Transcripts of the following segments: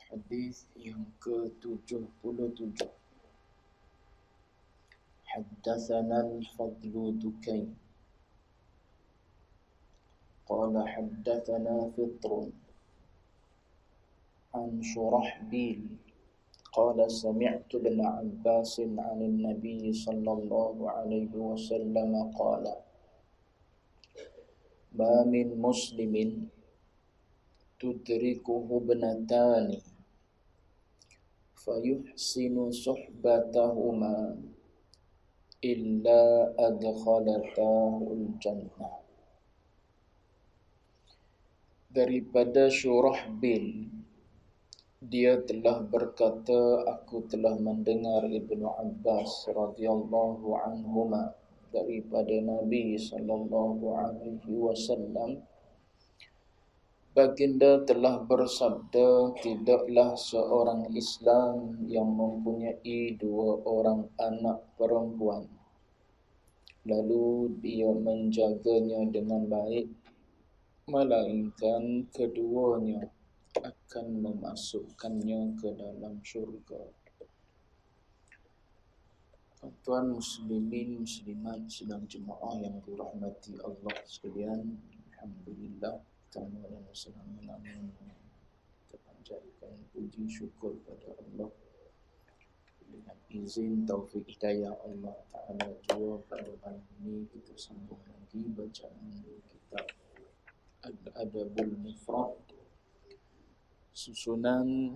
Hadis yang ke-77. Haddatsana al-Fadl Dukain qala haddatsana Fitr an Shurahbil qala sami'tu ibn Abbas 'an an-nabiy sallallahu alaihi wasallam qala ma min muslimin tudrikuhu ibnatani fayuhsinu suhbatahuma illa adkhalatahul jannah. Daripada Shurahbil, dia telah berkata, aku telah mendengar Ibnu Abbas radhiyallahu anhuma daripada Nabi sallallahu alaihi wasallam, baginda telah bersabda, tidaklah seorang Islam yang mempunyai dua orang anak perempuan, lalu dia menjaganya dengan baik, melainkan keduanya akan memasukkannya ke dalam syurga. Tuan muslimin muslimat sedang jemaah yang dirahmati Allah sekalian, alhamdulillah kita panjatkan puji syukur pada Allah dengan izin taufik hidayah Allah Ta'ala jua pada malam ini kita sambung lagi bacaan kitab Al-Adabul Mufrad susunan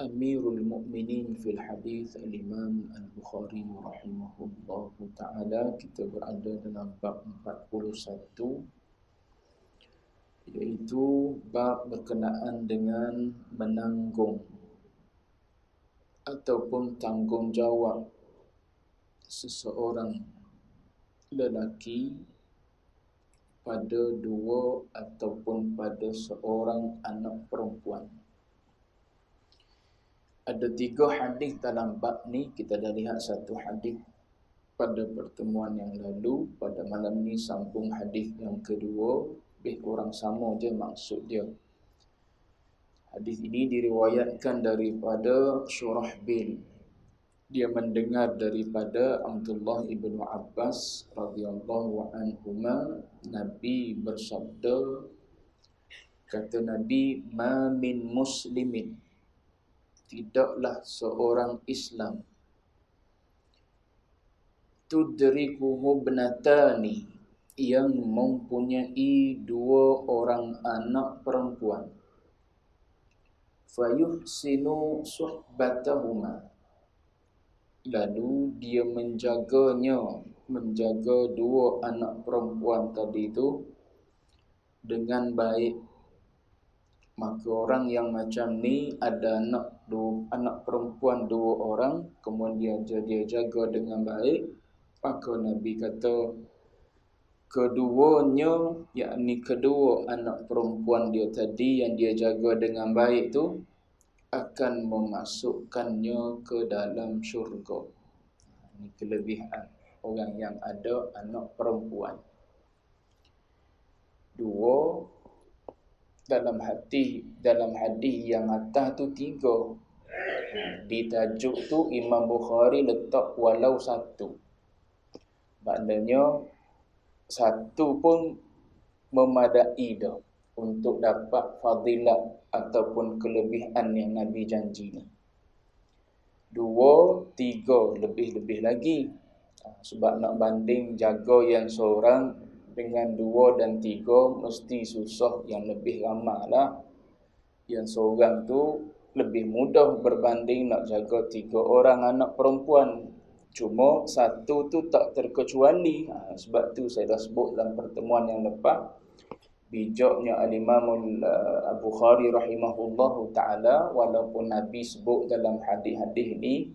Amirul Mukminin fil Hadis Al-Imam Al-Bukhari rahimahullahu ta'ala. Kita berada dalam bab 41, iaitu bab berkenaan dengan menanggung ataupun tanggungjawab seseorang lelaki pada dua ataupun pada seorang anak perempuan. Ada 3 hadis dalam bab ni. Kita dah lihat satu hadis pada pertemuan yang lalu. Pada malam ni sambung hadis yang kedua. Lebih kurang sama je maksud dia. Hadis ini diriwayatkan daripada Shurahbil. Dia mendengar daripada Abdullah ibn Abbas radhiyallahu anhuma, Nabi bersabda, kata Nabi, ma min muslimin, tidaklah seorang Islam, tudrikuhu ibnatani, yang mempunyai 2 orang anak perempuan, fayuhsinu suhbatahuma, lalu dia menjaga 2 anak perempuan tadi itu dengan baik. Maka orang yang macam ni ada anak perempuan 2 orang, kemudian dia jaga dengan baik, maka Nabi kata keduanya, yakni kedua anak perempuan dia tadi yang dia jaga dengan baik tu akan memasukkannya ke dalam syurga. Ini kelebihan orang yang ada anak perempuan 2. Dalam hadis yang atas tu 3. Di tajuk tu Imam Bukhari letak walau 1. Maknanya 1 pun memadai dah untuk dapat fadilat ataupun kelebihan yang Nabi janji ni. 2, 3 lebih-lebih lagi. Sebab nak banding jaga yang seorang dengan 2 dan 3 mesti susah yang lebih ramai lah. Yang seorang tu lebih mudah berbanding nak jaga 3 orang anak perempuan. Cuma 1 tu tak terkecuali. Sebab tu saya dah sebut dalam pertemuan yang lepas, bijaknya Al-Imam Al-Bukhari rahimahullahu ta'ala, walaupun Nabi sebut dalam hadis-hadis ni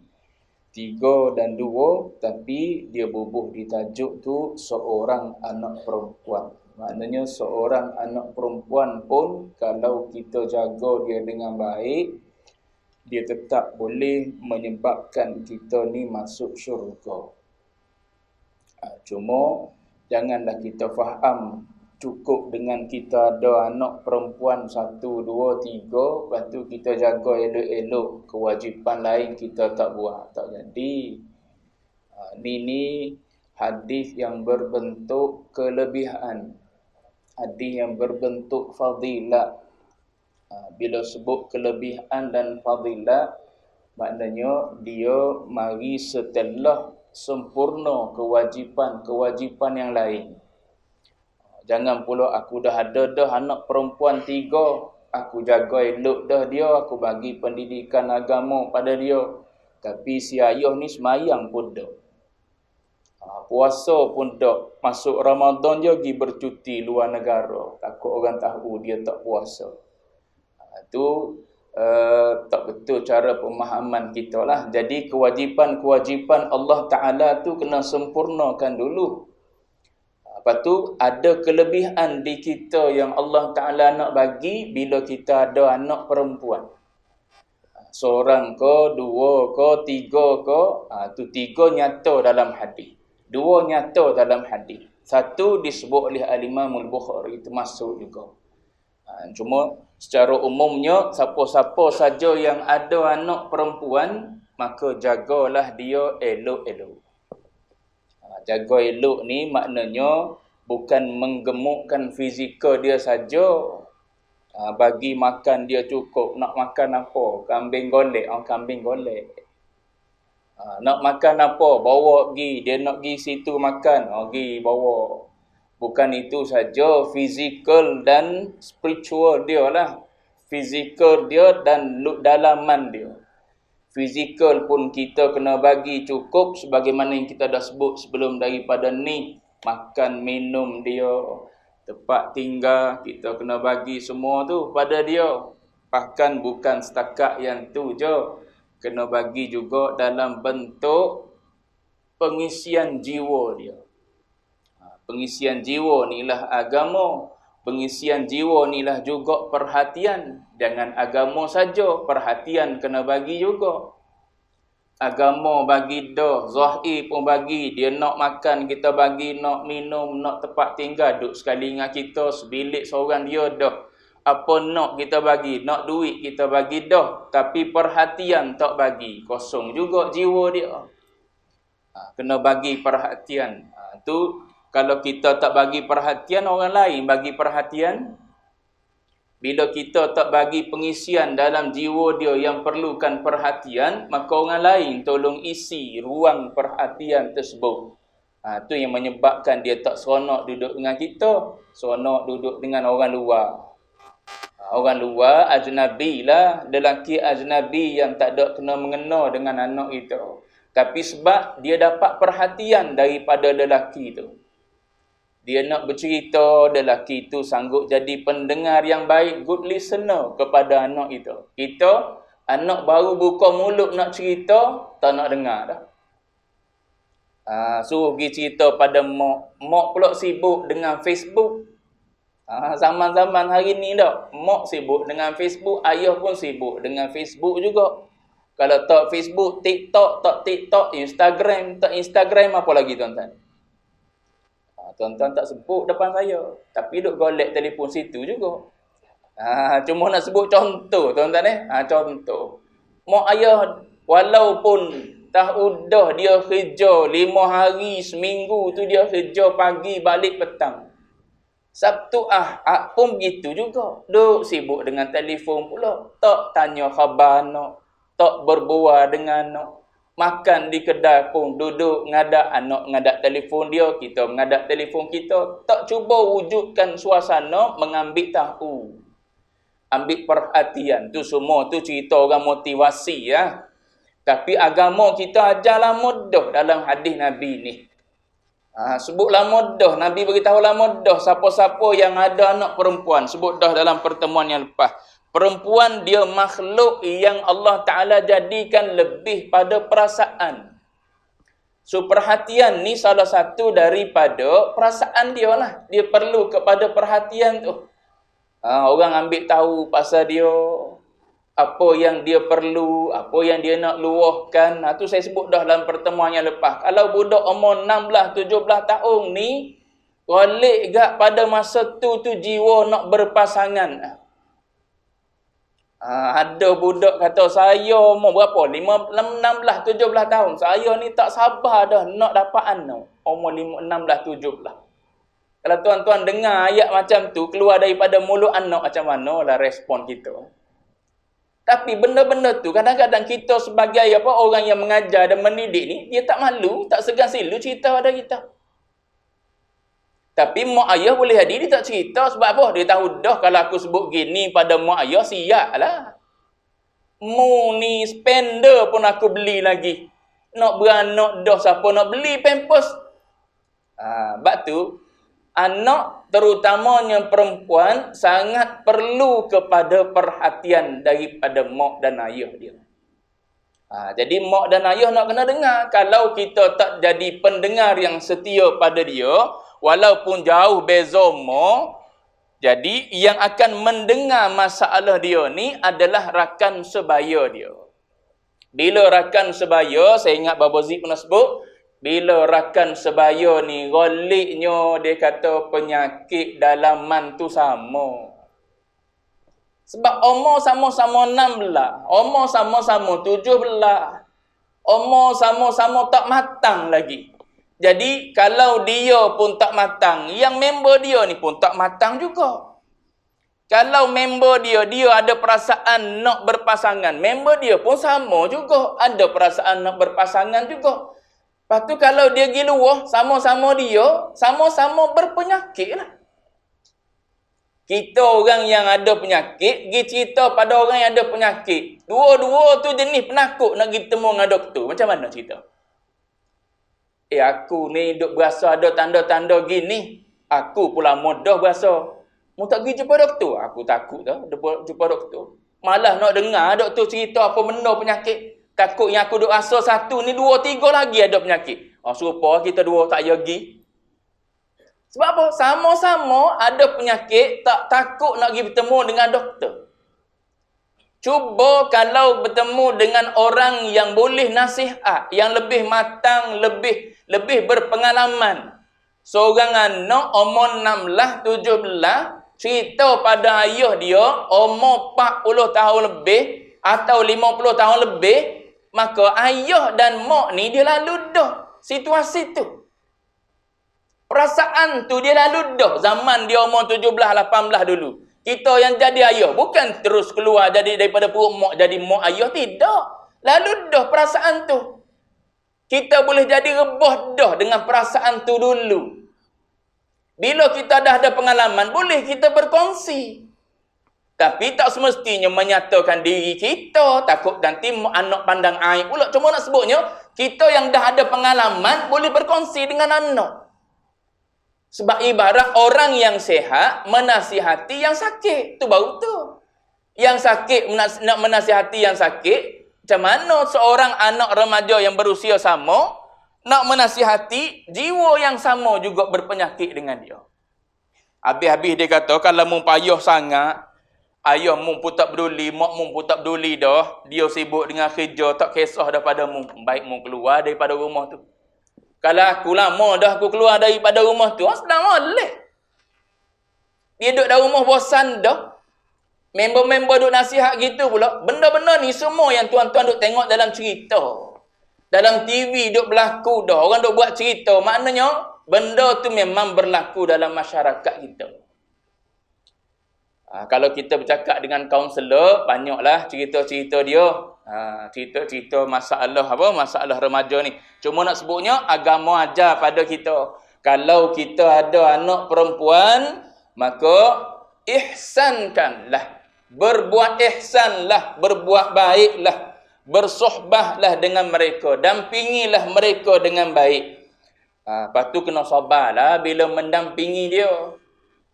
3 dan 2, tapi dia bubuh di tajuk tu seorang anak perempuan. Maknanya seorang anak perempuan pun kalau kita jaga dia dengan baik, dia tetap boleh menyebabkan kita ni masuk syurga. Cuma janganlah kita faham cukup dengan kita ada anak perempuan 1, 2, 3, lepas tu kita jaga elok-elok, kewajipan lain kita tak buat, tak jadi. Ini hadis yang berbentuk kelebihan, hadis yang berbentuk fadilat. Bila sebut kelebihan dan fadilat, maknanya dia mari setelah sempurna kewajipan-kewajipan yang lain. Jangan pula aku dah ada dah anak perempuan 3, aku jaga elok dah dia, aku bagi pendidikan agama pada dia. Tapi si ayah ni semayang pun dah. Puasa pun dah. Masuk Ramadan dia pergi bercuti luar negara. Takut orang tahu dia tak puasa. Itu tak betul cara pemahaman kita lah. Jadi kewajipan-kewajipan Allah Ta'ala tu kena sempurnakan dulu. Lepas tu ada kelebihan di kita yang Allah Ta'ala nak bagi bila kita ada anak perempuan. Seorang ke, 2 ke, 3 ke, tu 3 nyata dalam hadis. 2 nyata dalam hadis. 1 disebut oleh Al-Imam Al-Bukhari, itu masuk juga. Cuma secara umumnya siapa-siapa saja yang ada anak perempuan, maka jagalah dia elok-elok. Jaga elok ni maknanya bukan menggemukkan fizikal dia saja. Bagi makan dia cukup. Nak makan apa? Kambing golek. Kambing golek. Nak makan apa? Bawa pergi. Dia nak pergi situ makan. Pergi bawa. Bukan itu saja. Fizikal dan spiritual dia lah. Fizikal dia dan dalaman dia. Fizikal pun kita kena bagi cukup sebagaimana yang kita dah sebut sebelum daripada ni. Makan, minum dia, tempat tinggal, kita kena bagi semua tu pada dia. Bahkan bukan setakat yang tu je. Kena bagi juga dalam bentuk pengisian jiwa dia. Pengisian jiwa ni lah agama. Pengisian jiwa ni lah juga perhatian. Jangan agama saja, perhatian kena bagi juga. Agama bagi dah, zahir pun bagi. Dia nak makan, kita bagi. Nak minum, nak tempat tinggal, duduk sekali dengan kita, sebilik seorang dia dah. Apa nak kita bagi, nak duit kita bagi dah. Tapi perhatian tak bagi, kosong juga jiwa dia. Kena bagi perhatian. Tu kalau kita tak bagi perhatian, orang lain bagi perhatian. Bila kita tak bagi pengisian dalam jiwa dia yang perlukan perhatian, maka orang lain tolong isi ruang perhatian tersebut. Tu yang menyebabkan dia tak seronok duduk dengan kita, seronok duduk dengan orang luar. Orang luar, ajnabi lah, lelaki ajnabi yang tak ada kena mengena dengan anak itu. Tapi sebab dia dapat perhatian daripada lelaki itu. Dia nak bercerita, lelaki itu sanggup jadi pendengar yang baik, good listener kepada anak itu. Kita, anak baru buka mulut nak cerita, tak nak dengar dah. Suruh pergi cerita pada mak. Mak pula sibuk dengan Facebook. Zaman-zaman hari ni dah. Mak sibuk dengan Facebook, ayah pun sibuk dengan Facebook juga. Kalau tak Facebook, TikTok, tak TikTok, Instagram, tak Instagram, apa lagi tuan-tuan? Tuan-tuan tak sebut depan saya. Tapi duk golek telefon situ juga. Cuma nak sebut contoh, tuan-tuan . Contoh. Mak ayah, walaupun tahu dah dia kerja 5 hari seminggu tu dia kerja pagi balik petang. Sabtu pun begitu juga. Duk sibuk dengan telefon pula. Tak tanya khabar anak. Tak berbual dengan anak. Makan di kedai pun duduk ngadak anak, ngadak telefon dia, kita mengadak telefon kita. Tak cuba wujudkan suasana mengambil tahu. Ambil perhatian. Tu semua tu cerita orang motivasi ya. Tapi agama kita ajarlah mudah dalam hadis Nabi ni. Sebutlah mudah. Nabi beritahu lah mudah. Siapa-siapa yang ada anak perempuan. Sebut dah dalam pertemuan yang lepas. Perempuan dia makhluk yang Allah Ta'ala jadikan lebih pada perasaan. So perhatian ni salah satu daripada perasaan dia lah. Dia perlu kepada perhatian tu. Orang ambil tahu pasal dia. Apa yang dia perlu. Apa yang dia nak luahkan. Tu saya sebut dah dalam pertemuan yang lepas. Kalau budak umur 16-17 tahun ni. Golek gak pada masa tu jiwa nak berpasangan. Ada budak kata saya umur berapa? 16, 17 tahun. Saya ni tak sabar dah nak dapat anak. Umur 16, 17. Kalau tuan-tuan dengar ayat macam tu keluar daripada mulut anak, macam mana lah respon kita. Tapi benda-benda tu kadang-kadang kita sebagai orang yang mengajar dan mendidik ni, dia tak malu, tak segan silu cerita pada kita. Tapi mak ayah boleh jadi dia tak cerita sebab apa? Dia tahu dah kalau aku sebut gini pada mak ayah siap lah. Mu ni spender pun aku beli lagi. Nak beranak dah siapa nak beli pampers. Sebab tu anak terutamanya perempuan sangat perlu kepada perhatian daripada mak dan ayah dia. Jadi mak dan ayah nak kena dengar. Kalau kita tak jadi pendengar yang setia pada dia, walaupun jauh beza umur, jadi yang akan mendengar masalah dia ni adalah rakan sebaya dia. Bila rakan sebaya, saya ingat Baba Zik pernah sebut, bila rakan sebaya ni goliknya dia kata penyakit dalaman tu sama. Sebab umur sama-sama 16, umur sama-sama 17, umur sama-sama tak matang lagi. Jadi kalau dia pun tak matang, yang member dia ni pun tak matang juga. Kalau member dia ada perasaan nak berpasangan, member dia pun sama juga, ada perasaan nak berpasangan juga. Lepas tu kalau dia pergi luar, sama-sama dia, sama-sama berpenyakit lah. Kita orang yang ada penyakit, pergi cerita pada orang yang ada penyakit. Dua-dua tu jenis penakut nak pergi bertemu dengan doktor. Macam mana cerita? Aku ni duk berasa ada tanda-tanda gini. Aku pula mudah berasa. Mu tak pergi jumpa doktor? Aku takut dah jumpa doktor. Malah nak dengar doktor cerita apa benda penyakit. Takut yang aku duk rasa satu ni, dua, tiga lagi ada penyakit. Serupa kita dua tak payah pergi. Sebab apa? Sama-sama ada penyakit, tak takut nak pergi bertemu dengan doktor. Cuba kalau bertemu dengan orang yang boleh nasihat, yang lebih matang, lebih berpengalaman. Seorang anak umur 16, 17, cerita pada ayah dia umur 40 tahun lebih atau 50 tahun lebih, maka ayah dan mak ni dia lalu dah situasi tu. Perasaan tu dia lalu dah zaman dia umur 17, 18 dulu. Kita yang jadi ayah bukan terus keluar jadi daripada perut mak jadi mak ayah, tidak. Lalu dah perasaan tu. Kita boleh jadi rebah dah dengan perasaan tu dulu. Bila kita dah ada pengalaman, boleh kita berkongsi. Tapi tak semestinya menyatakan diri kita. Takut nanti anak pandang aib pula. Cuma nak sebutnya, kita yang dah ada pengalaman boleh berkongsi dengan anak. Sebab ibarat orang yang sihat menasihati yang sakit. Itu baru tu. Yang sakit nak menasihati yang sakit. Macam mana seorang anak remaja yang berusia sama nak menasihati jiwa yang sama juga berpenyakit dengan dia. Habis-habis dia kata, kalau mu payah sangat, ayah mu pun tak peduli, mak mu pun tak peduli dah. Dia sibuk dengan kerja, tak kisah daripada mu. Baik mu keluar daripada rumah tu. Kalau aku lama dah aku keluar daripada rumah tu, sedang molek. Dia duduk dalam rumah bosan dah. Member-member duduk nasihat gitu pula. Benda-benda ni semua yang tuan-tuan duduk tengok dalam cerita. Dalam TV duduk berlaku dah. Orang duduk buat cerita. Maknanya, benda tu memang berlaku dalam masyarakat kita. Kalau kita bercakap dengan kaunselor, banyaklah cerita-cerita dia. Cerita-cerita masalah remaja ni. Cuma nak sebutnya, agama ajar pada kita. Kalau kita ada anak perempuan, maka ihsankanlah. Berbuat ihsanlah, berbuat baiklah. Bersohbahlah dengan mereka. Dampingilah mereka dengan baik. Lepas tu kena sabarlah bila mendampingi dia.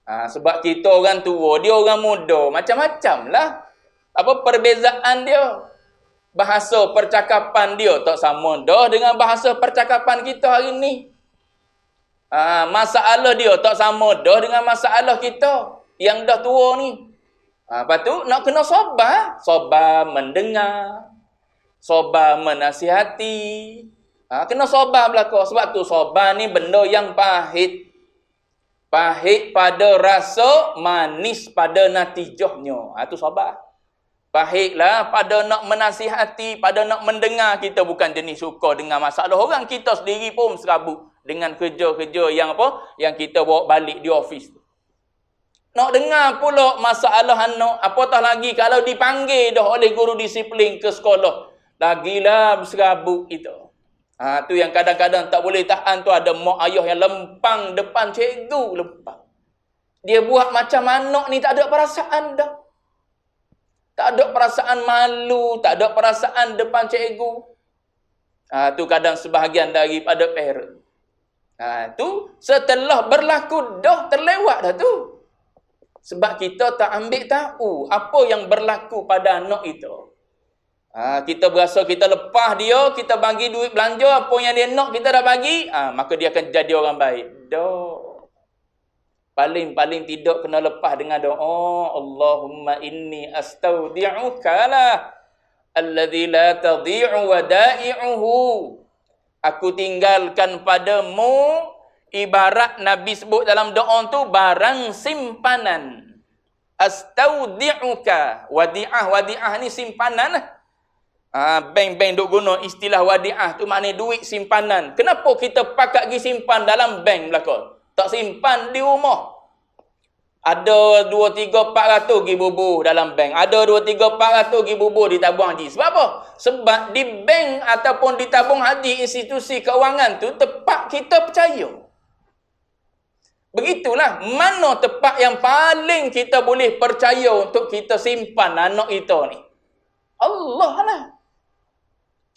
Sebab kita orang tua, dia orang muda. Macam-macam lah. Perbezaan dia. Bahasa percakapan dia tak sama dah dengan bahasa percakapan kita hari ni. Masalah dia tak sama dah dengan masalah kita yang dah tua ni. Lepas tu nak kena sabar. Sabar mendengar. Sabar menasihati. Kena sabar belakang. Sebab tu sabar ni benda yang pahit. Pahit pada rasa, manis pada natijahnya. Itu sabar. Pahitlah pada nak menasihati, pada nak mendengar. Kita bukan jenis suka dengan masalah orang. Kita sendiri pun serabut dengan kerja-kerja yang apa? Yang kita bawa balik di office. Nak dengar pula masalah anak. Apatah lagi kalau dipanggil dah oleh guru disiplin ke sekolah. Lagilah berserabut kita. Tu yang kadang-kadang tak boleh tahan tu, ada mak ayah yang lempang depan cikgu, lempang. Dia buat macam anak ni tak ada perasaan dah. Tak ada perasaan malu, tak ada perasaan depan cikgu. Tu kadang sebahagian daripada parent. Tu setelah berlaku dah terlewat dah tu. Sebab kita tak ambil tahu apa yang berlaku pada anak itu. Kita berasa kita lepas dia, kita bagi duit belanja, apa yang dia nak kita dah bagi, maka dia akan jadi orang baik. Dah. Paling tidak kena lepas dengan doa, Allahumma inni astaudi'uka la alladhi la tadhi'u wada'i'uhu. Aku tinggalkan padamu, ibarat Nabi sebut dalam doa tu, barang simpanan. Astaudi'uka. Wadi'ah ni simpanan. Bank-bank duk guna istilah wadi'ah tu maknanya duit simpanan. Kenapa kita pakat pergi simpan dalam bank belakang? Tak simpan di rumah. Ada 2, 3, 400 pergi bubuh dalam bank. Ada 2, 3, 400 pergi bubuh di tabung haji. Sebab apa? Sebab di bank ataupun di tabung haji, institusi keuangan tu tempat kita percaya. Begitulah, mana tempat yang paling kita boleh percaya untuk kita simpan anak kita ni? Allah lah.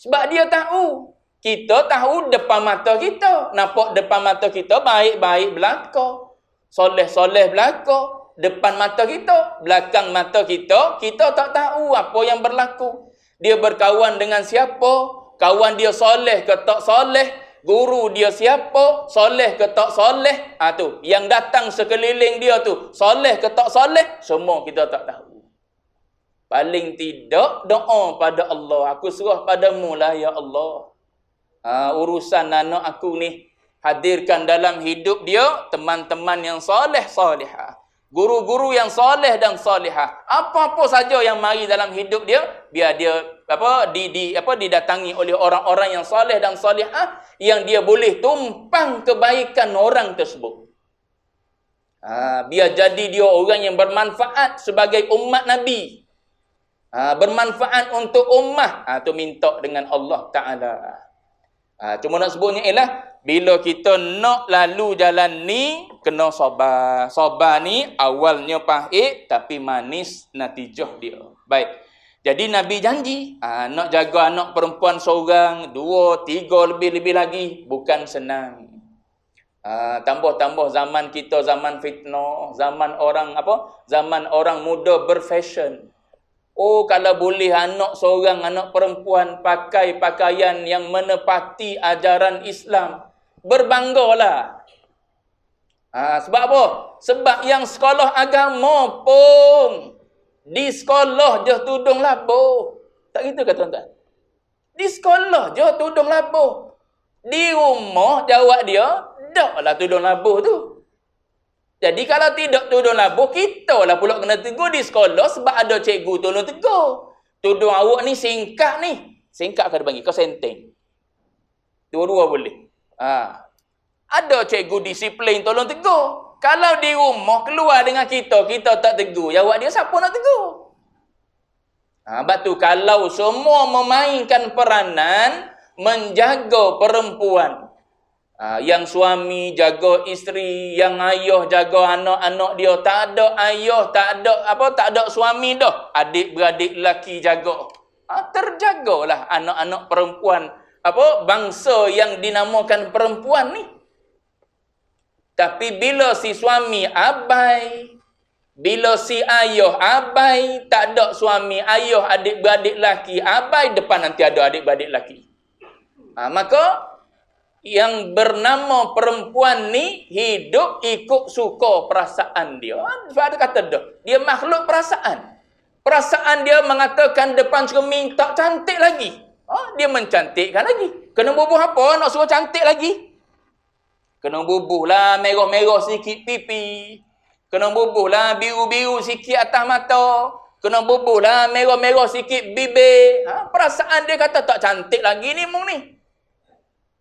Sebab dia tahu. Kita tahu depan mata kita. Nampak depan mata kita baik-baik belaka. Soleh-soleh belaka. Depan mata kita. Belakang mata kita, kita tak tahu apa yang berlaku. Dia berkawan dengan siapa? Kawan dia soleh ke tak soleh? Guru dia siapa? Soleh ke tak soleh? Tu. Yang datang sekeliling dia tu, soleh ke tak soleh? Semua kita tak tahu. Paling tidak doa pada Allah. Aku serah padamu lah ya Allah. Urusan anak aku ni, hadirkan dalam hidup dia teman-teman yang soleh salihah, guru-guru yang soleh dan salihah. Apa-apa saja yang mari dalam hidup dia, biar dia didatangi oleh orang-orang yang soleh dan salihah, yang dia boleh tumpang kebaikan orang tersebut. Biar jadi dia orang yang bermanfaat sebagai umat Nabi. Bermanfaat untuk ummah. Tu minta dengan Allah Ta'ala. Cuma nak sebutnya ialah, bila kita nak lalu jalan ni, kena sabar. Sabar ni awalnya pahit, tapi manis natijah dia. Baik. Jadi Nabi janji, nak jaga anak perempuan seorang, 2, 3, lebih-lebih lagi. Bukan senang. Tambah-tambah zaman kita, zaman fitnah, zaman orang muda berfashion. Kalau boleh anak seorang, anak perempuan pakai pakaian yang menepati ajaran Islam, berbanggalah. Sebab apa? Sebab yang sekolah agama pun, di sekolah je tudung labuh. Tak gitu ke tuan-tuan? Di sekolah je tudung labuh. Di rumah jawab dia, daklah tudung labuh tu. Jadi kalau tidak tudung labuh, kita lah pula kena tegur di sekolah sebab ada cikgu tolong tegur. Tudung awak ni singkat ni. Singkat kau bagi, kau senteng. Dua-dua boleh. Ada cikgu disiplin tolong tegur. Kalau di rumah keluar dengan kita tak tegur. Jawab dia, siapa nak tegur? Sebab tu kalau semua memainkan peranan menjaga perempuan, yang suami jaga isteri, yang ayah jaga anak-anak dia, tak ada ayah, tak ada suami dah, adik-beradik lelaki jaga, terjagalah anak-anak perempuan, bangsa yang dinamakan perempuan ni. Tapi bila si suami abai, bila si ayah abai, tak ada suami, ayah, adik-beradik lelaki abai, depan nanti ada adik-beradik lelaki, maka yang bernama perempuan ni hidup ikut suka perasaan dia. Sebab ada kata dia makhluk perasaan. Perasaan dia mengatakan depan cermin tak cantik lagi. Dia mencantikkan lagi. Kena bubuh apa nak suruh cantik lagi? Kena bubuhlah merah-merah sikit pipi. Kena bubuhlah biru-biru sikit atas mata. Kena bubuhlah merah-merah sikit bibir. Perasaan dia kata tak cantik lagi ni mung ni.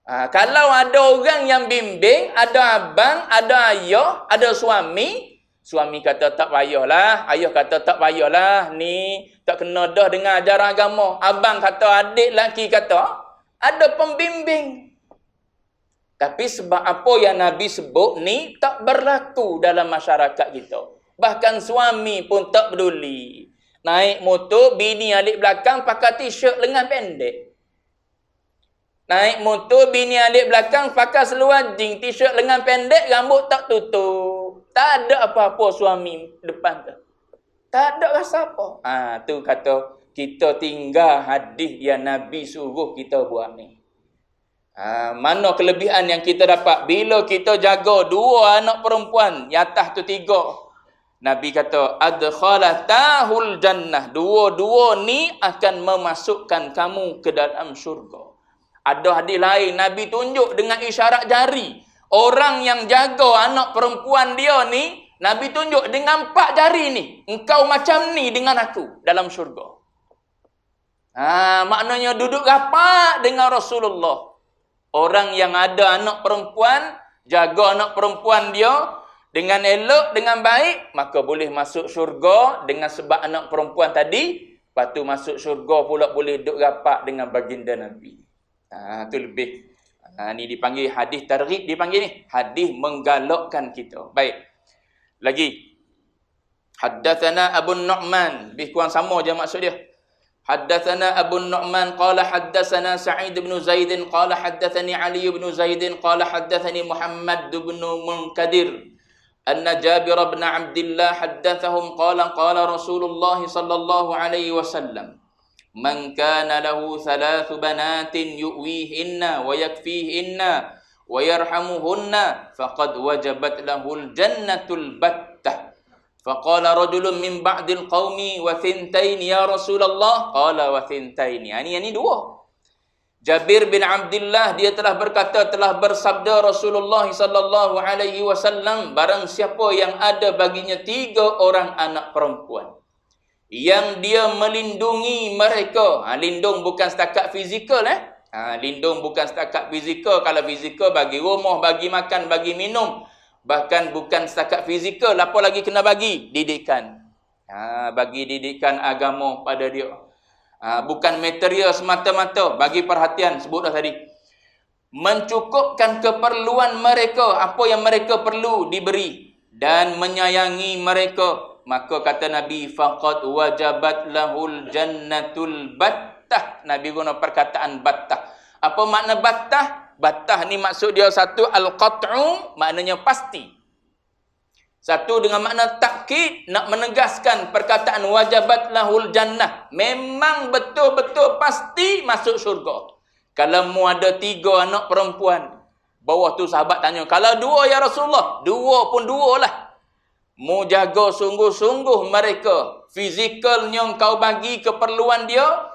Kalau ada orang yang bimbing, ada abang, ada ayah, ada suami, suami kata tak payahlah, ayah kata tak payahlah, ni tak kena dah dengan ajaran agama. Abang kata, adik lelaki kata, ada pembimbing. Tapi sebab apa yang Nabi sebut ni tak berlaku dalam masyarakat kita. Bahkan suami pun tak peduli. Naik motor, bini alik belakang pakai t-shirt lengan pendek. Naik motor, bini alik belakang pakai seluar jeans, t-shirt lengan pendek, rambut tak tutup. Tak ada apa-apa suami depan tu. Tak ada rasa apa. Tu kata kita tinggal hadis yang Nabi suruh kita buat ni. Mana kelebihan yang kita dapat bila kita jaga 2 anak perempuan, yang atas tu 3. Nabi kata adkhalatahul jannah. 2 ni akan memasukkan kamu ke dalam syurga. Ada hadis lain Nabi tunjuk dengan isyarat jari. Orang yang jaga anak perempuan dia ni, Nabi tunjuk dengan 4 jari ni. Engkau macam ni dengan aku dalam syurga. Maknanya duduk rapat dengan Rasulullah. Orang yang ada anak perempuan, jaga anak perempuan dia dengan elok, dengan baik, maka boleh masuk syurga dengan sebab anak perempuan tadi. Lepas tu masuk syurga pula boleh duduk rapat dengan baginda Nabi. Tu lebih. Ni dipanggil hadis targhib, dipanggil ni. Hadis menggalakkan kita. Baik. Lagi. Haddatsana Abu Nu'man. Lebih kurang sama je maksud dia. حدثنا أبو النعمان قال حدثنا سعيد بن زيد قال حدثني علي بن زيد قال حدثني محمد بن منكدر أن جابر بن عبد الله حدثهم قال رسول الله صلى الله عليه وسلم من كان له 3 بنات يؤويهن ويكفيهن ويرحمهن فقد وجبت له الجنة البتة فقال رجل من بعد القوم وثنتين يا رسول الله قال وثنتين. Ini 2. Jabir bin Abdullah dia telah berkata, telah bersabda Rasulullah sallallahu alaihi wasallam, barang siapa yang ada baginya 3 orang anak perempuan yang dia melindungi mereka. Lindung bukan setakat fizikal lindung bukan setakat fizikal. Kalau fizikal bagi rumah, bagi makan, bagi minum. Bahkan bukan setakat fizikal, apa lagi kena bagi? Didikan. Bagi didikan agama pada dia. Bukan material semata-mata, bagi perhatian, sebut dah tadi. Mencukupkan keperluan mereka, apa yang mereka perlu diberi, dan menyayangi mereka. Maka kata Nabi, faqad wajabat lahul jannatul battah. Nabi guna perkataan battah. Apa makna battah? Battah ni maksud dia satu al-qat'u, maknanya pasti. Satu dengan makna takkid, nak menegaskan perkataan wajabat lahul jannah. Memang betul-betul pasti masuk syurga. Kalau mu ada 3 anak perempuan, bawah tu sahabat tanya, kalau 2 ya Rasulullah? 2 pun 2 lah. Mu jaga sungguh-sungguh mereka. Fizikalnya kau bagi keperluan dia,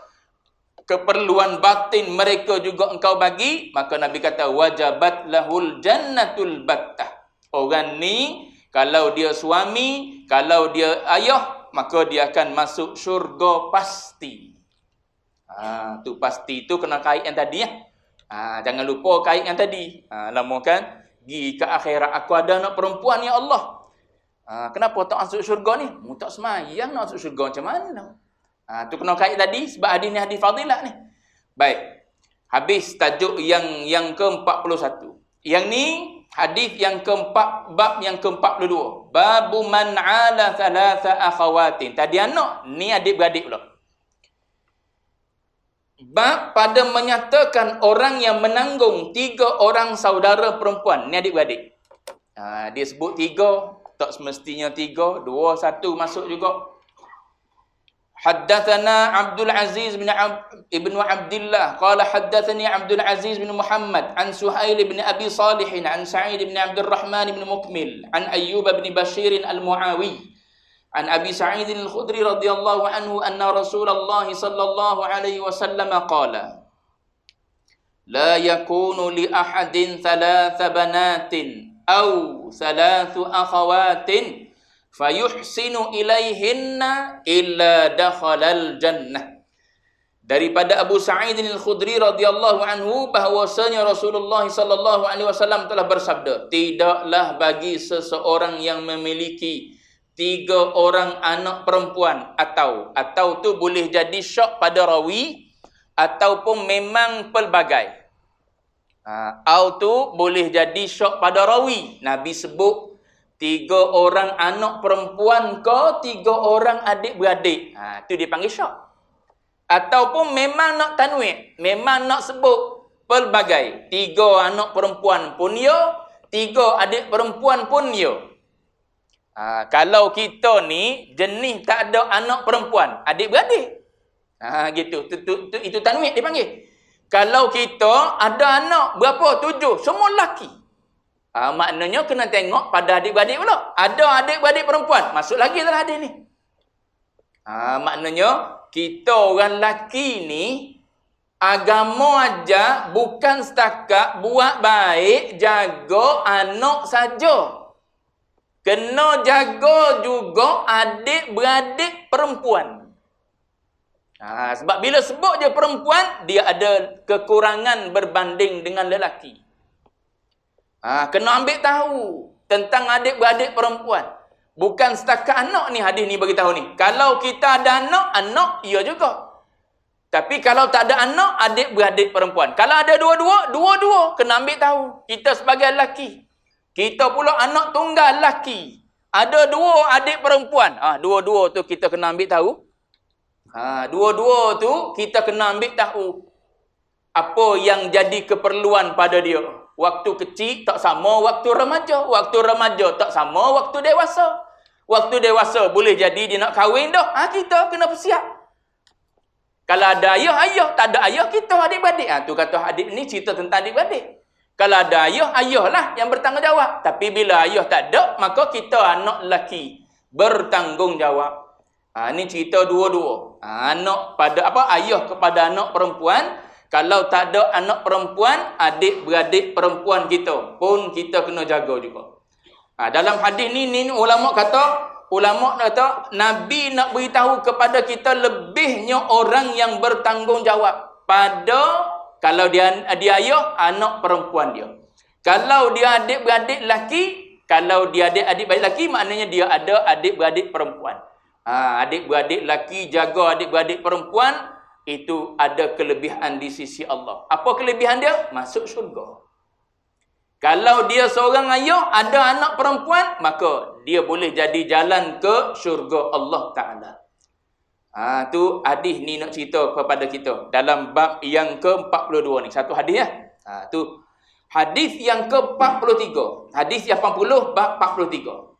keperluan batin mereka juga engkau bagi, maka Nabi kata wajabat lahul jannatul battah. Orang ni kalau dia suami, kalau dia ayah, maka dia akan masuk syurga pasti. Tu pasti tu kena kait yang tadi jangan lupa kait yang tadi. Lama kan pergi ke akhirat, aku ada anak perempuan ya Allah. Kenapa tak masuk syurga ni? Mu tak semayang nak masuk syurga macam mana? Tu kena kait tadi sebab hadis ni hadis fadilah ni. Baik. Habis tajuk yang ke-41. Yang ni hadis yang keempat, bab yang ke-42. Babu man ala 3 akhawatin. Tadi anak, ni adik-beradik pula. Bab pada menyatakan orang yang menanggung 3 orang saudara perempuan. Ni adik-beradik. Dia sebut 3, tak semestinya 3, 2, 1 masuk juga. حدثنا عبد العزيز بن ابن عبد الله قال حدثني عبد العزيز بن محمد عن سهيل بن أبي صالح عن سعيد بن عبد الرحمن بن مكمل عن أيوب بن بشير المعاوي عن أبي سعيد الخدري رضي الله عنه أن رسول الله صلى الله عليه وسلم قال la yakunu li ahadin thalatha banatin aw thalathu akhawatin fayuhsinu ilaihinna illa dakhalal jannah. Daripada Abu Sa'id al-Khudri radhiyallahu anhu bahwasanya Rasulullah sallallahu alaihi wasallam telah bersabda, tidaklah bagi seseorang yang memiliki 3 orang anak perempuan atau tu boleh jadi syak pada rawi ataupun memang pelbagai. Au tu boleh jadi syak pada rawi. Nabi sebut 3 orang anak perempuan ke 3 orang adik-beradik. Tu dipanggil syak. Ataupun memang nak tanwin, memang nak sebut pelbagai. 3 anak perempuan pun ya, 3 adik perempuan pun ya. Kalau kita ni jenis tak ada anak perempuan, adik-beradik. Gitu. Itu tanwin dipanggil. Kalau kita ada anak berapa? 7, semua lelaki. Maknanya kena tengok pada adik-beradik pula. Ada adik-beradik perempuan, masuk lagi dalam hadis ni. Maknanya kita orang lelaki ni agama aja bukan setakat buat baik jaga anak saja. Kena jaga juga adik-beradik perempuan. Sebab bila sebut je perempuan, dia ada kekurangan berbanding dengan lelaki. Kena ambil tahu tentang adik-beradik perempuan. Bukan setakat anak ni, hadis ni bagi tahu ni. Kalau kita ada anak iya juga. Tapi kalau tak ada anak, adik-beradik perempuan. Kalau ada dua-dua kena ambil tahu. Kita sebagai lelaki. Kita pula anak tunggal lelaki. Ada 2 adik perempuan. Dua-dua tu kita kena ambil tahu. Dua-dua tu kita kena ambil tahu. Apa yang jadi keperluan pada dia. Waktu kecil tak sama waktu remaja. Waktu remaja tak sama waktu dewasa. Waktu dewasa boleh jadi dia nak kahwin dah. Kita kena bersiap. Kalau ada ayah. Tak ada ayah, kita adik-beradik. Tu kata adik ni cerita tentang adik-beradik. Kalau ada ayah lah yang bertanggungjawab. Tapi bila ayah tak ada, maka kita anak lelaki bertanggungjawab. Ni cerita dua-dua. Anak pada ayah kepada anak perempuan. Kalau tak ada anak perempuan, adik-beradik perempuan kita pun kita kena jaga juga. Dalam hadis ni ulama kata Nabi nak beritahu kepada kita lebihnya orang yang bertanggungjawab pada kalau dia ayah, anak perempuan dia. Kalau dia adik-beradik lelaki, kalau dia adik-beradik lelaki, maknanya dia ada adik-beradik perempuan. Adik-beradik lelaki jaga adik-beradik perempuan, itu ada kelebihan di sisi Allah. Apa kelebihan dia? Masuk syurga. Kalau dia seorang ayah, ada anak perempuan, maka dia boleh jadi jalan ke syurga Allah Ta'ala. Tu hadis ni nak cerita kepada kita. Dalam bab yang ke-42 ni. Satu hadis ya. Tu hadis yang ke-43. Hadis yang 80, bab 43.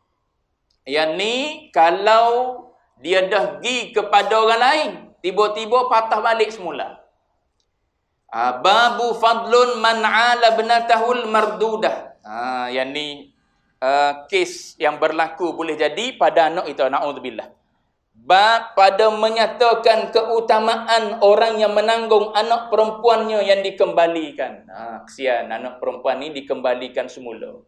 Yang ni, kalau dia dah pergi kepada orang lain, tiba-tiba patah balik semula. Babu fadlun man 'ala ibnatahul mardudah. Yang ni kes yang berlaku boleh jadi pada anak itu, naudzubillah. Bab pada menyatakan keutamaan orang yang menanggung anak perempuannya yang dikembalikan. Kesian anak perempuan ni dikembalikan semula.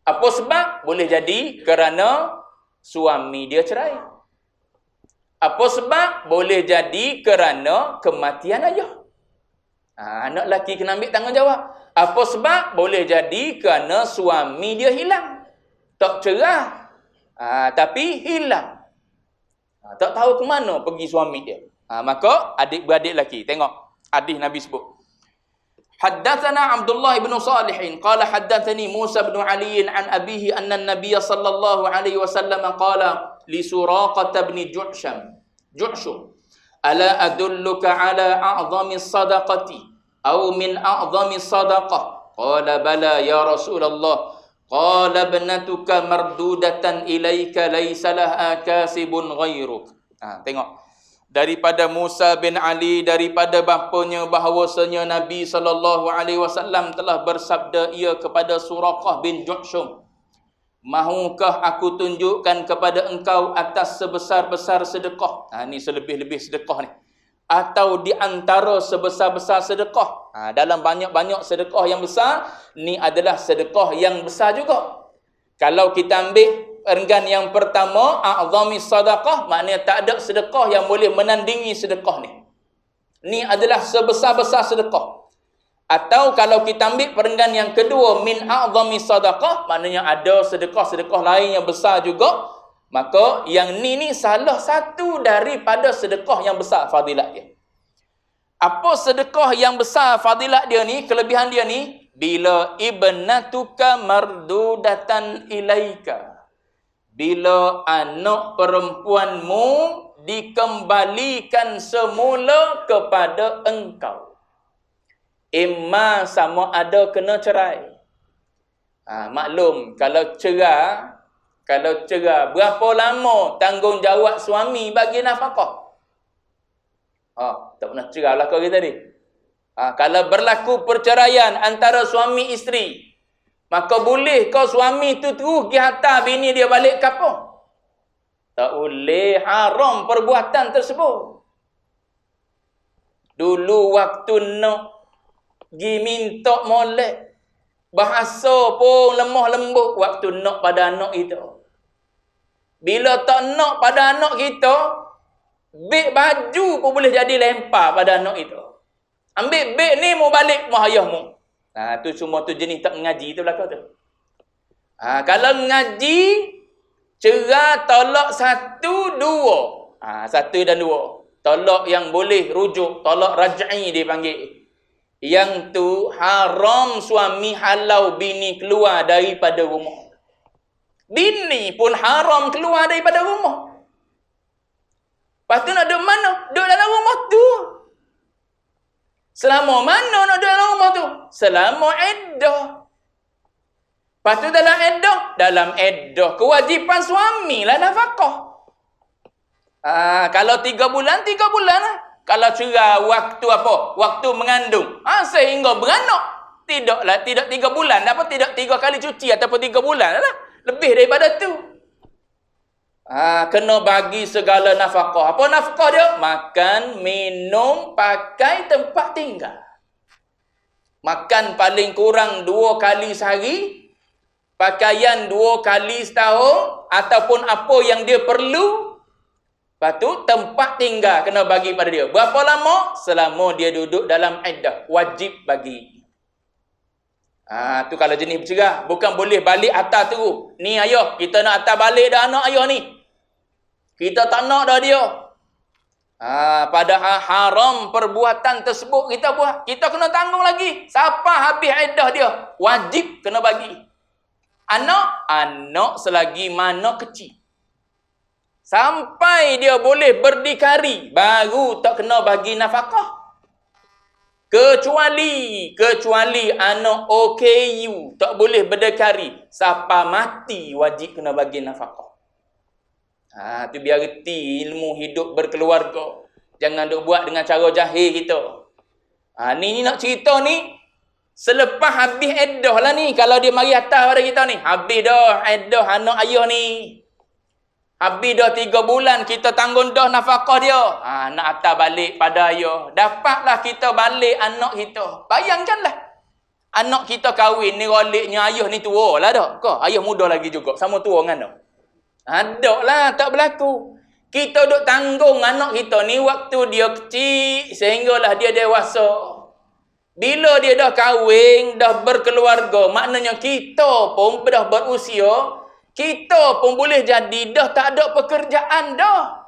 Apa sebab? Boleh jadi kerana suami dia cerai. Apa sebab? Boleh jadi kerana kematian ayah. Anak lelaki kena ambil tanggungjawab. Apa sebab? Boleh jadi kerana suami dia hilang. Tak cerah. Tapi hilang. Tak tahu ke mana pergi suami dia. Maka adik-beradik lelaki. Tengok hadis Nabi sebut. Haddatsana Abdullah bin Salih qala haddatsani Musa bin Ali an abihi anna an-nabiy sallallahu alaihi wasallam qala li Suraqah bin Ju'shum ala adulluka ala a'zami sadaqati aw min a'zami sadaqah qala bala ya Rasulullah qala ibnatuka mardudatan ilaika laysa laha kasibun ghairuk. Tengok daripada Musa bin Ali daripada bapanya bahawasanya Nabi sallallahu alaihi wasallam telah bersabda ia kepada Suraqah bin Ju'shum, mahukah aku tunjukkan kepada engkau atas sebesar-besar sedekah? Ni selebih-lebih sedekah ni. atau di antara sebesar-besar sedekah. Dalam banyak-banyak sedekah yang besar, ni adalah sedekah yang besar juga. Kalau kita ambil enggan yang pertama, a'zami sadaqah, maknanya tak ada sedekah yang boleh menandingi sedekah ni. Ni adalah sebesar-besar sedekah. Atau kalau kita ambil perenggan yang kedua, min a'zami sadaqah, maknanya ada sedekah-sedekah lain yang besar juga. Maka yang ni salah satu daripada sedekah yang besar fadilat dia. Apa sedekah yang besar fadilat dia ni, kelebihan dia ni? Bila ibnatuka mardudatan ilaika. Bila anak perempuanmu dikembalikan semula kepada engkau. Imma sama ada kena cerai. Maklum, kalau cerai, berapa lama tanggungjawab suami bagi nafkah? Tak pernah cerai lah kau kita ni. Kalau berlaku perceraian antara suami isteri, maka boleh kau suami tu terus pergi hantar bini dia balik kampung? Tak boleh, haram perbuatan tersebut. Dulu waktu nak pergi minta molek, bahasa pun lemah lembut waktu nak pada anak kita. Bila tak nak pada anak kita, beg baju pun boleh jadi lempar pada anak kita. Ambil beg ni mau balik rumah ayahmu. Tu semua tu jenis tak mengaji tu belakang tu. Kalau mengaji, cerai tolak 1, 2. 1 dan 2. Tolak yang boleh rujuk, tolak raj'i dia panggil. Yang tu haram suami halau bini keluar daripada rumah. Bini pun haram keluar daripada rumah. Lepas tu nak duduk mana? Duduk dalam rumah tu. Selama mana nak duduk dalam rumah tu? Selama iddah. Lepas tu dalam iddah kewajipan suami lah nafkah. Kalau 3 bulan, 3 bulan lah. Kalau cerai waktu apa? Waktu mengandung. Sehingga beranak. Tidak 3 bulan. Tidak 3 kali cuci ataupun 3 bulan lah. Lebih daripada tu. Kena bagi segala nafkah. Apa nafkah dia? Makan, minum, pakai, tempat tinggal. Makan paling kurang 2 kali sehari. Pakaian 2 kali setahun. Ataupun apa yang dia perlu. Lepas tu tempat tinggal kena bagi pada dia. Berapa lama? Selama dia duduk dalam iddah. Wajib bagi. Tu kalau jenis bercerai. Bukan boleh balik atas terus. Ni ayah, kita nak atas balik dah anak ayah ni. Kita tak nak dah dia. Padahal haram perbuatan tersebut kita buat. Kita kena tanggung lagi. Siapa habis iddah dia? Wajib kena bagi. Anak selagi mana kecil. Sampai dia boleh berdikari, baru tak kena bagi nafkah. Kecuali anak OKU tak boleh berdikari. Siapa mati wajib kena bagi nafkah. Tu biar reti ilmu hidup berkeluarga. Jangan duk buat dengan cara jahil kita. Ni nak cerita ni selepas habis iddah lah ni. Kalau dia mari atas pada kita ni, habis dah iddah anak ayah ni. Habis dah 3 bulan kita tanggung dah nafkah dia. Nak atas balik pada ayah. Dapatlah kita balik anak kita. Bayangkanlah. Anak kita kahwin ni roliknya ayah ni tua lah dah. Kau ayah muda lagi juga. Sama tua dengan dia. Tak lah, tak berlaku. Kita duk tanggung anak kita ni waktu dia kecil sehinggalah dia dewasa. Bila dia dah kahwin, dah berkeluarga, maknanya kita pun dah berusia. Kita pun boleh jadi dah tak ada pekerjaan dah.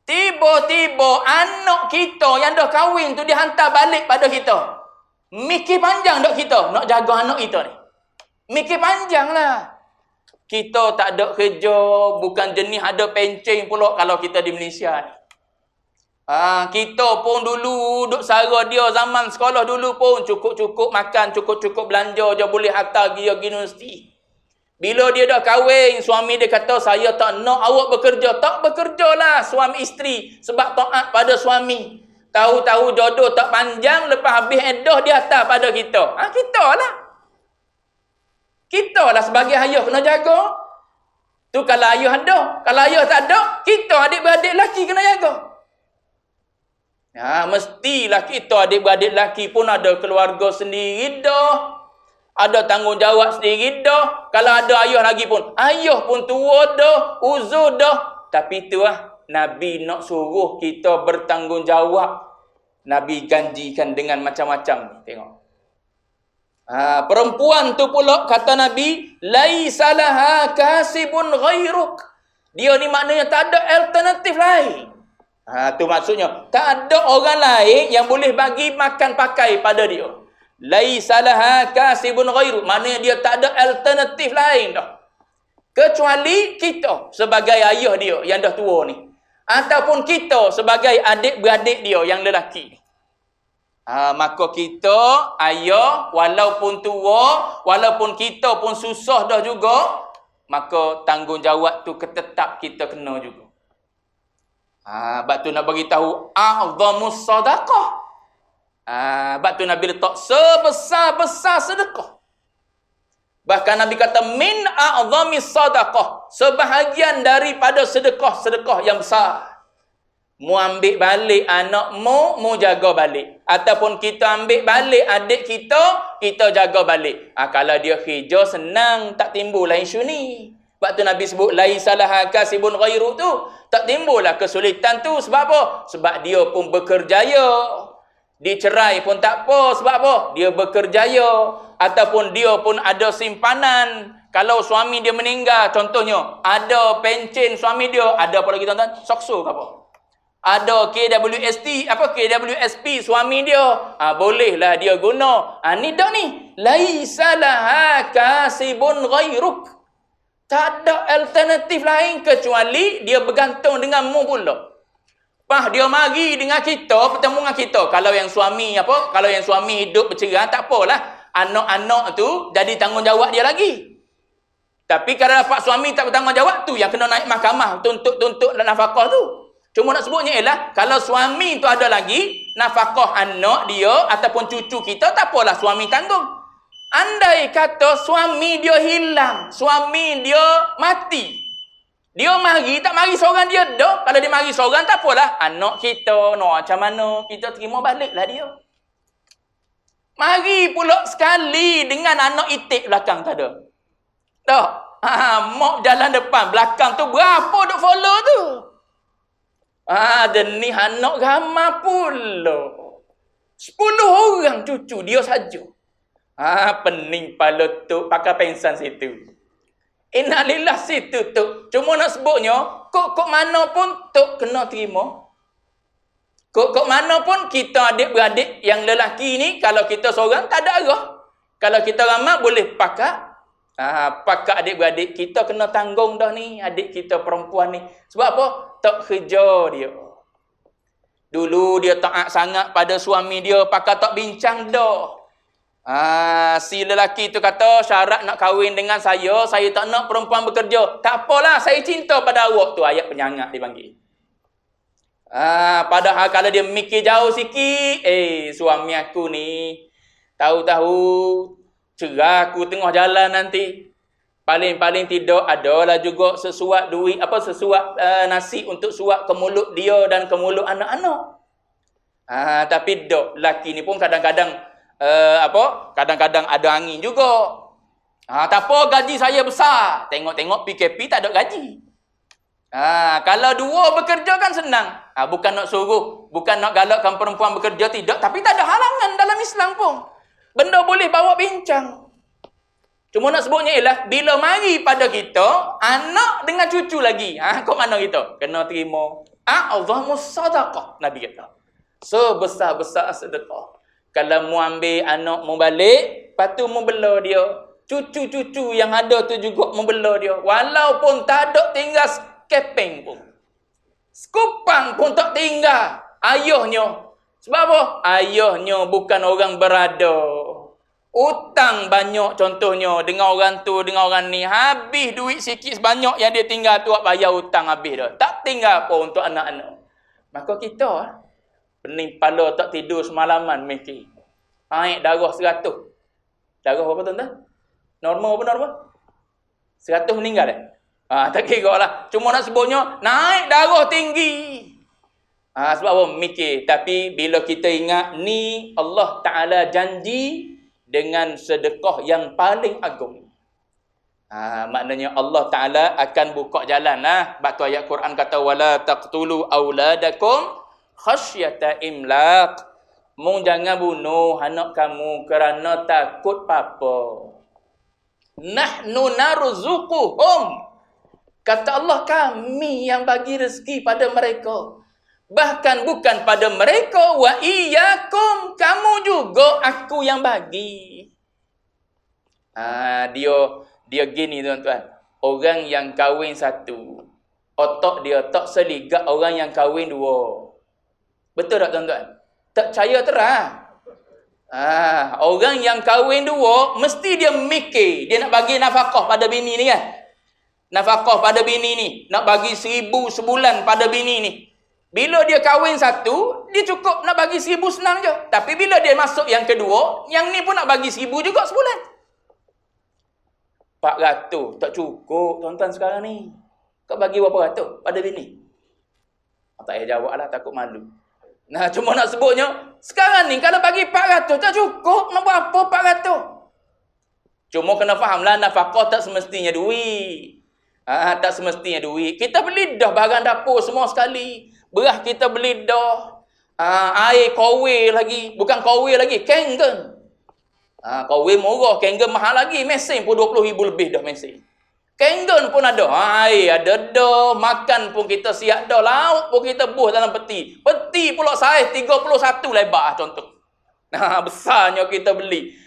Tiba-tiba anak kita yang dah kahwin tu dihantar balik pada kita. Mikir panjang tak kita nak jaga anak kita ni? Mikir panjang lah. Kita tak ada kerja, bukan jenis ada pencen pula kalau kita di Malaysia ni. Kita pun dulu duk sara dia zaman sekolah dulu pun cukup-cukup makan, cukup-cukup belanja je boleh hantar pergi universiti. Bila dia dah kahwin, suami dia kata, saya tak nak awak bekerja. Tak bekerjalah suami isteri. Sebab taat pada suami. Tahu-tahu jodoh tak panjang, lepas habis iddah dia hantar pada kita. Kita lah. Kita lah sebagai ayah kena jaga. Tu kalau ayah ada. Kalau ayah tak ada, kita adik-beradik lelaki kena jaga. Mestilah kita adik-beradik lelaki pun ada keluarga sendiri dah. Ada tanggungjawab sendiri dah. Kalau ada ayah lagi pun, ayah pun tua dah, uzur dah. Tapi itulah Nabi nak suruh kita bertanggungjawab. Nabi janjikan dengan macam-macam. Tengok. Perempuan tu pula kata Nabi, laisa laha kasibun ghairuk. Dia ni maknanya tak ada alternatif lain. Tu maksudnya, tak ada orang lain yang boleh bagi makan pakai pada dia. Laisa laha kasibun ghairu, maknanya dia tak ada alternatif lain dah. Kecuali kita sebagai ayah dia yang dah tua ni. Ataupun kita sebagai adik-beradik dia yang lelaki. Maka kita, ayah, walaupun tua, walaupun kita pun susah dah juga, maka tanggungjawab tu tetap kita kena juga. Sebab tu nak bagi tahu a'zamus sadaqah. Sebab tu Nabi letak sebesar-besar sedekah. Bahkan Nabi kata min a'zamis sadaqah, sebahagian daripada sedekah-sedekah yang besar. Mu ambil balik anakmu, mu jaga balik. Ataupun kita ambil balik adik kita jaga balik. Kalau dia kerja senang, tak timbul lah isu ni. Sebab tu Nabi sebut laisa laha kasibun ghairu tu, tak timbullah kesulitan tu. Sebab apa? Sebab dia pun berkerjaya. Dicerai pun tak apa. Sebab apa? Dia berkerjaya. Ataupun dia pun ada simpanan. Kalau suami dia meninggal, contohnya ada pencen suami dia, ada apa lagi tuan-tuan? Sokso ke apa? Ada KWSP suami dia. Bolehlah dia guna. Ni dah ni. Laisa laha kasibun ghairuk. Tak ada alternatif lain kecuali dia bergantung dengan mu pula. Dia mari dengan kita, bertemu dengan kita. Kalau yang suami hidup bercerai, tak apalah. Anak-anak tu jadi tanggungjawab dia lagi. Tapi kalau dapat suami tak bertanggungjawab, tu yang kena naik mahkamah tuntut nafkah tu. Cuma nak sebutnya ialah, kalau suami tu ada lagi, nafkah anak dia ataupun cucu kita, tak apalah suami tanggung. Andai kata suami dia hilang, suami dia mati, dia mari, tak mari seorang dia dah. Kalau dia mari seorang, tak apalah. Anak kita, macam mana, kita terima baliklah dia. Mari pula sekali dengan anak itik belakang tak ada. Tak. Mak jalan depan, belakang tu berapa duk follow tu? Dan ni anak ramai pula. 10 orang cucu dia saja. Pening pala tu pakai pensan situ. Innalillah situ tu. Cuma nak sebutnya, kok mana pun tu kena terima. Kok mana pun kita adik-beradik yang lelaki ni, kalau kita seorang tak ada arah. Kalau kita ramai boleh pakai. Pakai adik-beradik, kita kena tanggung dah ni adik kita perempuan ni. Sebab apa? Tak kerja dia. Dulu dia taat sangat pada suami dia, pakai tak bincang dah. Si lelaki tu kata, syarat nak kahwin dengan saya tak nak perempuan bekerja. Tak apalah, saya cinta pada awak. Tu ayat penyangat dipanggil. Padahal kalau dia mikir jauh sikit, suami aku ni tahu-tahu cerah aku tengah jalan nanti. Paling-paling tidak adalah juga sesuap duit, nasi untuk suap ke mulut dia dan ke mulut anak-anak. Tapi dok, lelaki ni pun kadang-kadang kadang-kadang ada angin juga. Tak apa, gaji saya besar. Tengok-tengok PKP tak ada gaji. Kalau dua bekerja kan senang. Bukan nak suruh, bukan nak galakkan perempuan bekerja, tidak. Tapi tak ada halangan dalam Islam pun. Benda boleh bawa bincang. Cuma nak sebutnya ialah, bila mari pada kita, anak dengan cucu lagi. Kok mana kita? Kena terima. A'zamus sadaqah, Nabi kata. Sebesar-besar sedekah. Kalau mu ambil anak mu balik, lepas tu mu bela dia. Cucu-cucu yang ada tu juga mu bela dia. Walaupun tak ada tinggal sekeping pun. Sekupang pun tak tinggal. Ayahnya. Sebab apa? Ayahnya bukan orang berada. Utang banyak contohnya. Dengan orang tu, dengan orang ni. Habis duit sikit sebanyak yang dia tinggal tu, bayar hutang habis dah. Tak tinggal apa untuk anak-anak. Maka kita, pening kepala tak tidur semalaman mikir. Naik darah 100. Darah berapa tuan-tuan? Normal apa normal? 100 meninggal tak kira lah. Cuma nak sebutnya, naik darah tinggi. Sebab apa? Mikir. Tapi bila kita ingat ni Allah Ta'ala janji dengan sedekah yang paling agung. Maknanya Allah Ta'ala akan buka jalan lah. Sebab tu ayat Quran kata wala taqtulu auladakum khasyata imlaq. Mung jangan bunuh anak kamu kerana takut papa. Nahnu narzuquhum. Kata Allah, kami yang bagi rezeki pada mereka. Bahkan bukan pada mereka, wa iyyakum, kamu juga aku yang bagi. Dia gini tuan-tuan. Orang yang kahwin satu, otak dia tak seligak orang yang kahwin dua. Betul tak tuan-tuan? Tak percaya terang. Orang yang kahwin dua, mesti dia mikir, dia nak bagi nafkah pada bini ni kan. Nafkah pada bini ni, nak bagi 1,000 sebulan pada bini ni. Bila dia kahwin satu, dia cukup nak bagi 1,000 senang je. Tapi bila dia masuk yang kedua, yang ni pun nak bagi 1,000 juga sebulan. 400 tak cukup tuan-tuan sekarang ni. Kau bagi berapa ratus pada bini? Tak payah jawab lah, takut malu. Nah, cuma nak sebutnya, sekarang ni kalau bagi 400 tak cukup, nak buat apa 400? Cuma kena fahamlah, nafkah tak semestinya duit. Tak semestinya duit. Kita beli dah barang dapur semua sekali. Beras kita beli dah. Air kowe lagi. Bukan kowe lagi, Kangen. Kowe murah, Kangen mahal lagi. Mesin pun 20,000 lebih dah mesin. Kangen pun ada. Air ada dah. Makan pun kita siap dah. Lauk pun kita buh dalam peti. Peti pula saiz 31 lebar contoh. Besarnya kita beli.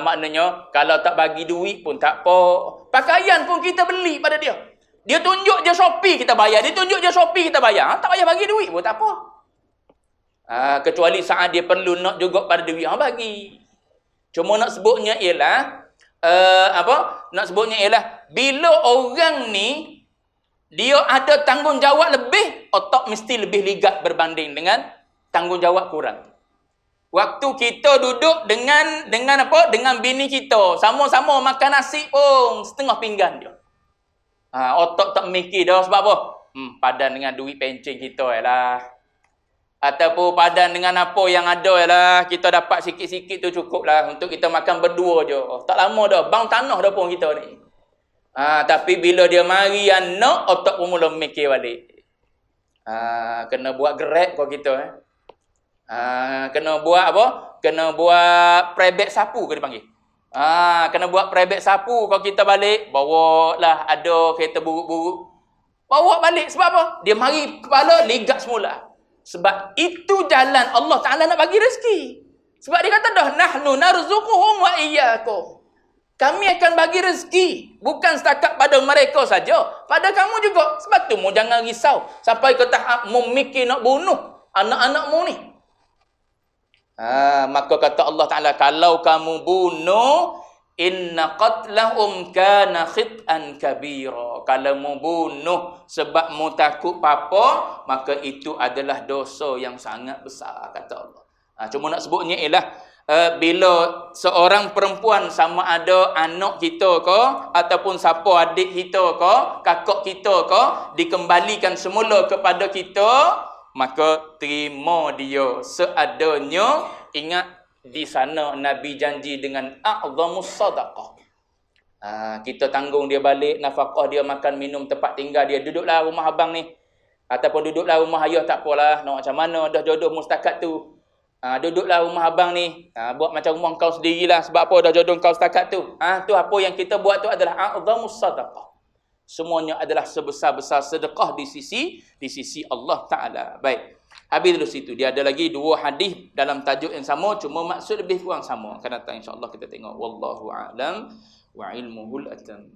Maknanya kalau tak bagi duit pun tak apa. Pakaian pun kita beli pada dia. Dia tunjuk je Shopee kita bayar. Dia tunjuk je Shopee kita bayar. Tak payah bagi duit pun tak apa. Kecuali saat dia perlu nak juga pada duit. Bagi. Cuma nak sebutnya ialah nak sebutnya ialah bila orang ni dia ada tanggungjawab lebih, otak mesti lebih ligat berbanding dengan tanggungjawab kurang. Waktu kita duduk dengan apa? Dengan bini kita, sama-sama makan nasi pun setengah pinggan dia. Otak tak mikir dah sebab apa? Padan dengan duit pencen kita lah. Ataupun padan dengan apa yang ada lah. Kita dapat sikit-sikit tu cukup lah untuk kita makan berdua je. Tak lama dah, bang tanah dah pun kita ni. Tapi bila dia mari anak, otak pun mula mikir balik. Kena buat Grab kau kita. Kena buat apa? Kena buat private sapu ke dipanggil. Kena buat private sapu kalau kita balik. Bawa lah ada kereta buruk-buruk. Bawa balik sebab apa? Dia mari kepala ligat semula. Sebab itu jalan Allah Ta'ala nak bagi rezeki. Sebab dia kata dah nahnu narzuquhum wa iyyakum. Kami akan bagi rezeki. Bukan setakat pada mereka saja. Pada kamu juga. Sebab tu mu jangan risau. Sampai ke tahap mu mikir nak bunuh anak-anakmu ni. Maka kata Allah Ta'ala, kalau kamu bunuh, inna qatlahum kana khit'an kabira. Kalau mu bunuh sebab mu takut papa, maka itu adalah dosa yang sangat besar, kata Allah. Cuma nak sebutnya ialah bila seorang perempuan, sama ada anak kita ke ataupun siapa adik kita ke, kakak kita ke, dikembalikan semula kepada kita, maka terima dia seadanya. Ingat di sana Nabi janji dengan a'zamus sadaqah. Kita tanggung dia balik, nafkah dia, makan minum, tempat tinggal dia. Duduklah rumah abang ni, ataupun duduklah rumah ayah, tak apalah, nak macam mana dah jodoh mustakat tu. Duduklah rumah abang ni, buat macam rumah kau sendirilah. Sebab apa? Dah jodoh kau setakat tu. Tu apa yang kita buat tu adalah a'zamus sadaqah. Semuanya adalah sebesar-besar sedekah di sisi Allah Ta'ala. Baik. Habis dulu situ. Dia ada lagi 2 hadis dalam tajuk yang sama, cuma maksud lebih kurang sama. Akan datang insya-Allah kita tengok. Wallahu a'lam wa ilmuhul atam.